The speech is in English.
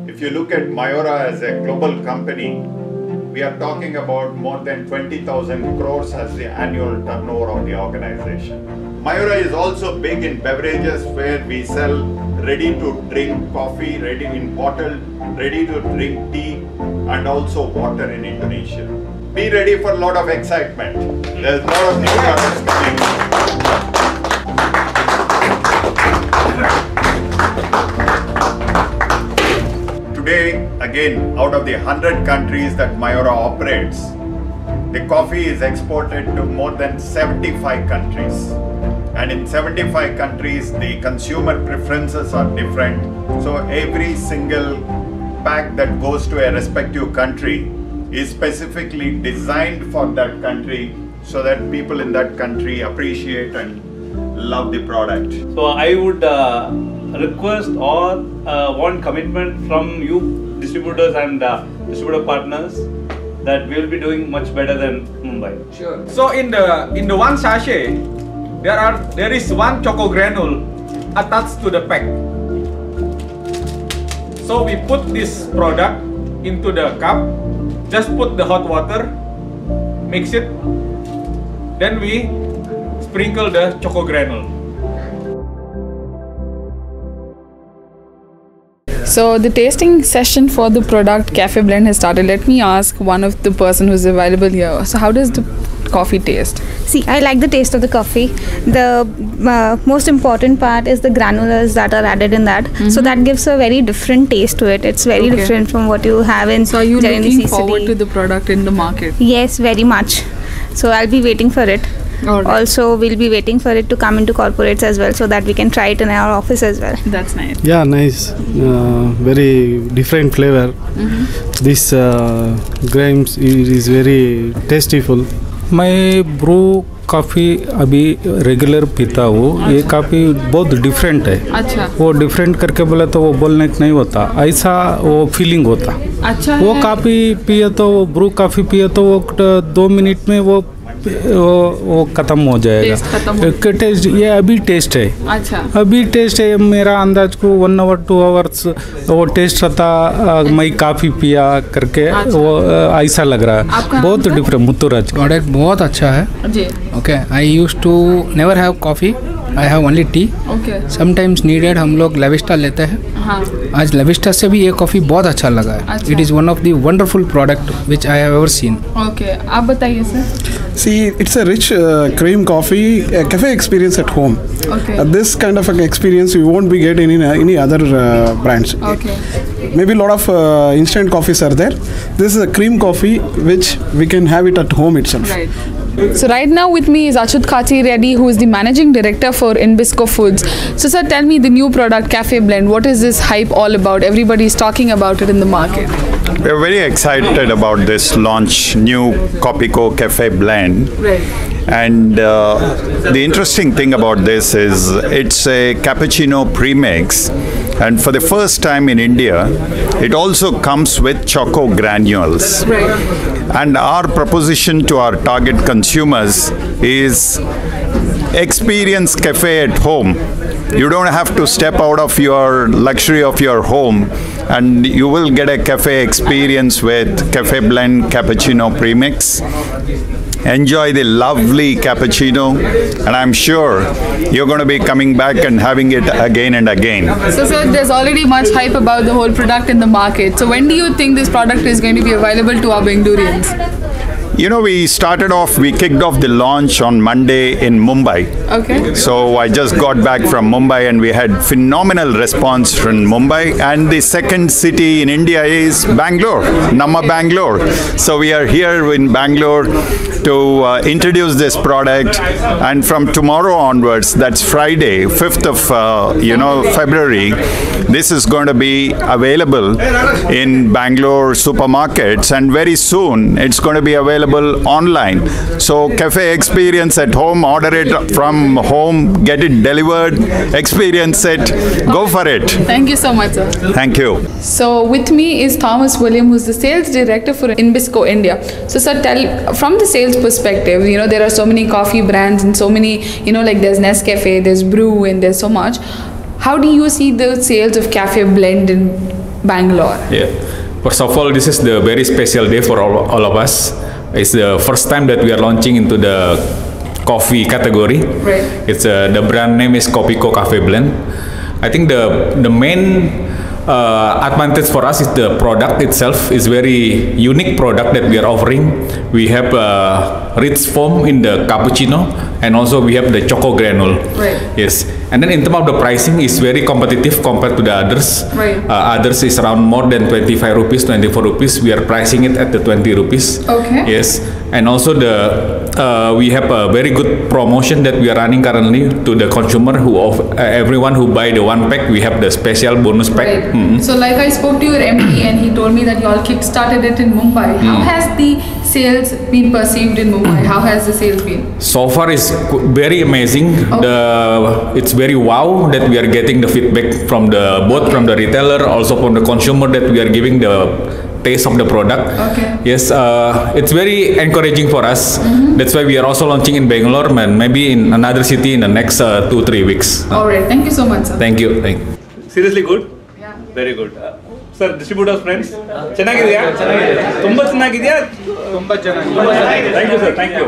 If you look at Mayura as a global company, we are talking about more than 20,000 crores as the annual turnover of the organization. Mayura is also big in beverages, where we sell ready-to-drink coffee, bottled ready-to-drink tea, and also water in Indonesia. Be ready for a lot of excitement. There's a lot of new products coming. Today, again, out of the 100 countries that Mayura operates, the coffee is exported to more than 75 countries. And in 75 countries, the consumer preferences are different. So every single pack that goes to a respective country is specifically designed for that country, so that people in that country appreciate and love the product. So I would request or want commitment from you distributors and distributor partners that we will be doing much better than Mumbai. Sure. So in the one sachet, there is one choco granule attached to the pack. So we put this product into the cup, just put the hot water, mix it, then we sprinkle the choco granule. So the tasting session for the product Cafe Blend has started. Let me ask one of the person who's available here. So how does the coffee taste? See, I like the taste of the coffee. The most important part is the granules that are added in that. So that gives a very different taste to it. It's very different from what you have in. So are you looking forward to the product in the market? Yes, very much. So I'll be waiting for it. Also, we'll be waiting for it to come into corporates as well, so that we can try it in our office as well. That's nice. Yeah, nice. Very different flavor. This grains is very tasteful. मैं Bru काफ़ी अभी regular पीता हूँ. ये काफ़ी बहुत different है. अच्छा. वो डिफरेंट करके बोला तो वो बोलने का नहीं होता, ऐसा वो फीलिंग होता. अच्छा. वो काफ़ी पिए तो वो ब्रू काफ़ी पिए तो वो 2 मिनट में वो खत्म हो जाएगा. टेस्ट ये अभी टेस्ट है. अच्छा. अभी टेस्ट है. मेरा अंदाज को 1 आवर 2 आवर्स वो टेस्ट रहता. मैं काफ़ी पिया करके. अच्छा. वो ऐसा लग रहा है. बहुत डिफरेंट. मुत्तुराज प्रोडक्ट बहुत अच्छा है जी. Okay. I used to never have coffee, I have only tea. Okay. Sometimes needed हम लोग लेविस्टा लेते हैं. हाँ. आज लेविस्टा से भी ये कॉफ़ी बहुत अच्छा लगा है. It is one of the wonderful product which I have ever seen. Okay. आप बताइए sir. See, it's a rich cream coffee, a cafe experience at home. Okay. This kind of an experience you won't be getting in any other brands. Okay. Maybe a lot of instant coffees are there. This is a cream coffee which we can have it at home itself. Right. So right now with me is Achut Kati Reddy, who is the Managing Director for Inbisco Foods. So sir, tell me the new product Cafe Blend. What is this hype all about? Everybody is talking about it in the market. We're very excited about this launch, new Kopiko Cafe Blend. Right. And the interesting thing about this is it's a cappuccino premix, and for the first time in India, it also comes with choco granules. Right. And our proposition to our target consumers is experience cafe at home. You don't have to step out of your luxury of your home, and you will get a cafe experience with Cafe Blend Cappuccino Premix. Enjoy the lovely cappuccino, and I'm sure you're going to be coming back and having it again and again. So sir, there's already much hype about the whole product in the market. So when do you think this product is going to be available to our Bengdurians? You know, we kicked off the launch on Monday in Mumbai. Okay. So I just got back from Mumbai, and we had phenomenal response from Mumbai. And the second city in India is Bangalore, Namma Bangalore. So we are here in Bangalore to introduce this product. And from tomorrow onwards, that's Friday, 5th of February, this is going to be available in Bangalore supermarkets. And very soon, it's going to be available online. So cafe experience at home, order it from home, get it delivered, experience it, go for it. Thank you so much, sir. Thank you. So with me is Thomas William, who's the sales director for Inbisco India. So sir, tell from the sales perspective, there are so many coffee brands and so many, like there's Nescafe, there's Brew, and there's so much. How do you see the sales of Cafe Blend in Bangalore? Yeah. First of all, this is the very special day for all of us. It's the first time that we are launching into the coffee category. Right. It's the brand name is Kopiko Cafe Blend. I think the main advantage for us is the product itself is very unique product that we are offering. We have rich foam in the cappuccino, and also we have the choco granule. Right. Yes. And then in terms of the pricing, is very competitive compared to the others. Right. Others is around more than 25 rupees, 24 rupees. We are pricing it at the 20 rupees. Okay. Yes. And also we have a very good promotion that we are running currently to the consumer everyone who buy the one pack, we have the special bonus pack. Right. So like I spoke to your MD and he told me that you all kick-started it in Mumbai. How has the sales been perceived in Mumbai? How has the sales been? So far it's very amazing. It's very wow that we are getting the feedback from both from the retailer, also from the consumer, that we are giving the taste of the product. Okay. Yes, it's very encouraging for us. That's why we are also launching in Bangalore and maybe in another city in the next 2-3 weeks. Alright, thank you so much, sir. Thank you. Thank you. Seriously good? Yeah. Very good. Sir, distributors friends, ಚೆನ್ನಾಗಿದೆಯಾ? ತುಂಬಾ ಚೆನ್ನಾಗಿದೆಯಾ? ತುಂಬಾ ಚೆನ್ನಾಗಿದೆ. Thank you sir, thank you.